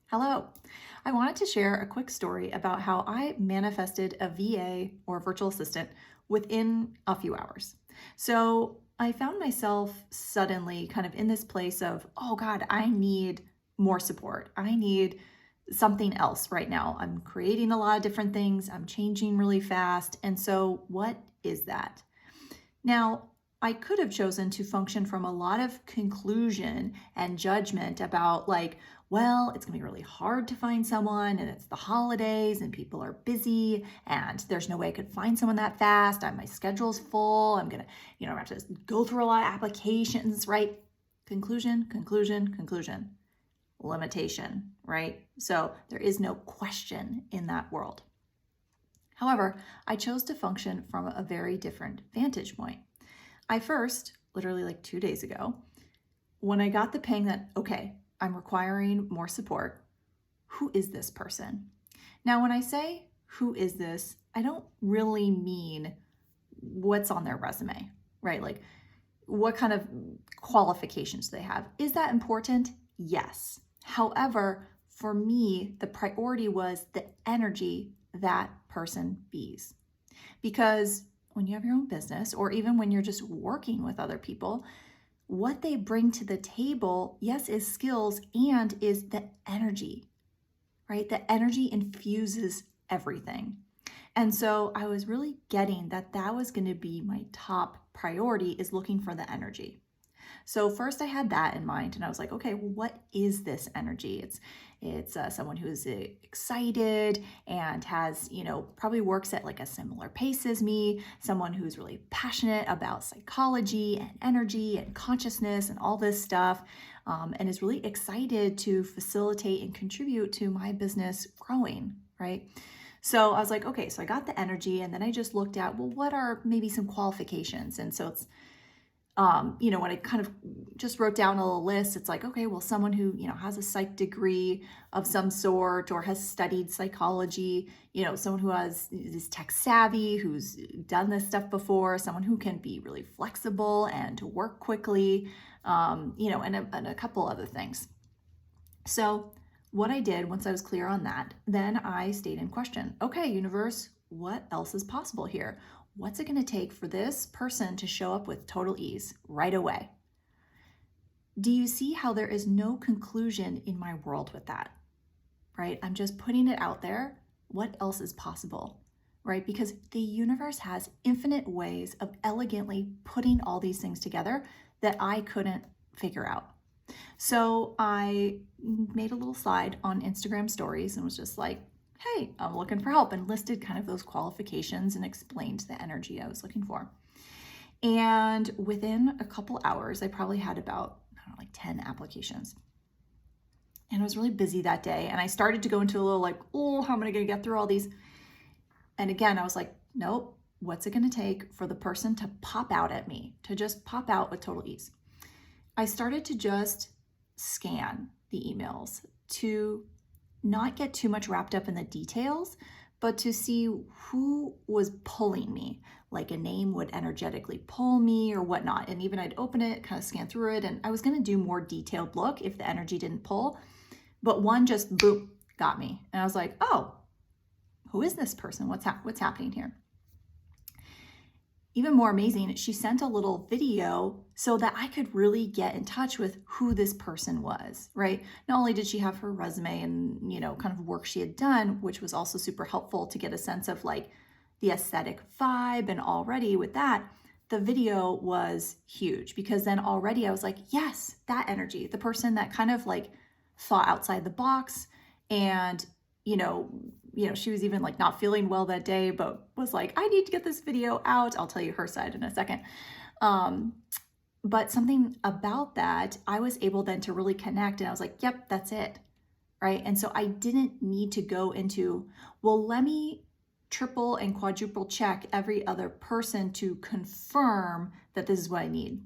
Hello. I wanted to share a quick story about how I manifested a VA or virtual assistant within a few hours. So I found myself suddenly kind of in this place of, oh God, I need more support. I need something else right now. I'm creating a lot of different things, I'm changing really fast. And so, what is that? Now, I could have chosen to function from a lot of conclusion and judgment about, like, well, it's going to be really hard to find someone, and it's the holidays, and people are busy, and there's no way I could find someone that fast. My schedule's full. I'm going to, I have to go through a lot of applications, right? Conclusion, conclusion, conclusion, limitation, right? So there is no question in that world. However, I chose to function from a very different vantage point. I first, literally like 2 days ago, when I got the ping that, okay, I'm requiring more support, who is this person? Now, when I say who is this, I don't really mean what's on their resume, right? Like what kind of qualifications they have. Is that important? Yes. However, for me, the priority was the energy that person bees. Because when you have your own business, or even when you're just working with other people, what they bring to the table, yes, is skills and is the energy, right? The energy infuses everything. And so I was really getting that was going to be my top priority, is looking for the energy. So first I had that in mind, and I was like, okay, well, what is this energy? It's someone who's excited and has, probably works at like a similar pace as me, someone who's really passionate about psychology and energy and consciousness and all this stuff, and is really excited to facilitate and contribute to my business growing, right? So I was like, okay, so I got the energy, and then I just looked at, well, what are maybe some qualifications? And so it's when I kind of just wrote down a little list, it's like, okay, well, someone who, has a psych degree of some sort or has studied psychology, someone who is tech savvy, who's done this stuff before, someone who can be really flexible and to work quickly, and a couple other things. So what I did once I was clear on that, then I stayed in question. Okay, universe, what else is possible here? What's it going to take for this person to show up with total ease right away? Do you see how there is no conclusion in my world with that, right? I'm just putting it out there. What else is possible, right? Because the universe has infinite ways of elegantly putting all these things together that I couldn't figure out. So I made a little slide on Instagram stories and was just like, hey, I'm looking for help, and listed kind of those qualifications and explained the energy I was looking for. And within a couple hours, I probably had about, 10 applications. And I was really busy that day. And I started to go into a little like, oh, how am I going to get through all these? And again, I was like, nope, what's it going to take for the person to pop out at me, to just pop out with total ease? I started to just scan the emails, to not get too much wrapped up in the details, but to see who was pulling me. Like a name would energetically pull me or whatnot. And even I'd open it, kind of scan through it, and I was going to do more detailed look if the energy didn't pull. But one just boom, got me. And I was like, oh, who is this person? What's happening here? Even more amazing, she sent a little video so that I could really get in touch with who this person was, right? Not only did she have her resume and, kind of work she had done, which was also super helpful to get a sense of like the aesthetic vibe. And already with that, the video was huge, because then already I was like, yes, that energy, the person that kind of like thought outside the box, and she was even like not feeling well that day, but was like, I need to get this video out. I'll tell you her side in a second. But something about that, I was able then to really connect, and I was like, yep, that's it, right? And so I didn't need to go into, well, let me triple and quadruple check every other person to confirm that this is what I need.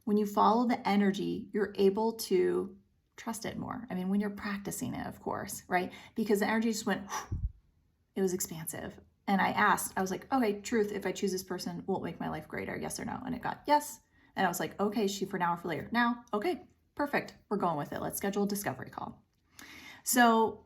When you follow the energy, you're able to trust it more. I mean, when you're practicing it, of course, right? Because the energy just went, it was expansive. And I was like, okay, truth, if I choose this person, will it make my life greater? Yes or no? And it got yes. And I was like, okay, shoot for now or for later. Now, okay, perfect. We're going with it. Let's schedule a discovery call. So,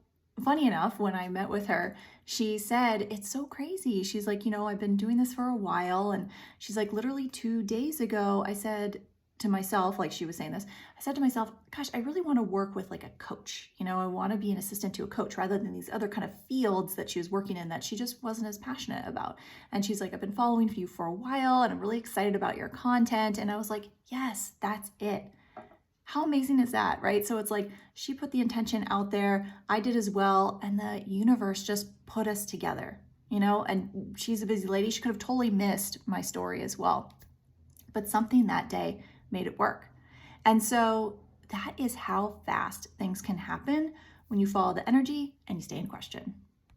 funny enough, when I met with her, she said, it's so crazy. She's like, I've been doing this for a while. And she's like, literally 2 days ago, I said to myself, like she was saying this, I said to myself, gosh, I really want to work with like a coach. I want to be an assistant to a coach rather than these other kind of fields that she was working in that she just wasn't as passionate about. And she's like, I've been following you for a while and I'm really excited about your content. And I was like, yes, that's it. How amazing is that, right? So it's like she put the intention out there, I did as well, and the universe just put us together, and she's a busy lady. She could have totally missed my story as well. But something that day made it work. And so that is how fast things can happen when you follow the energy and you stay in question.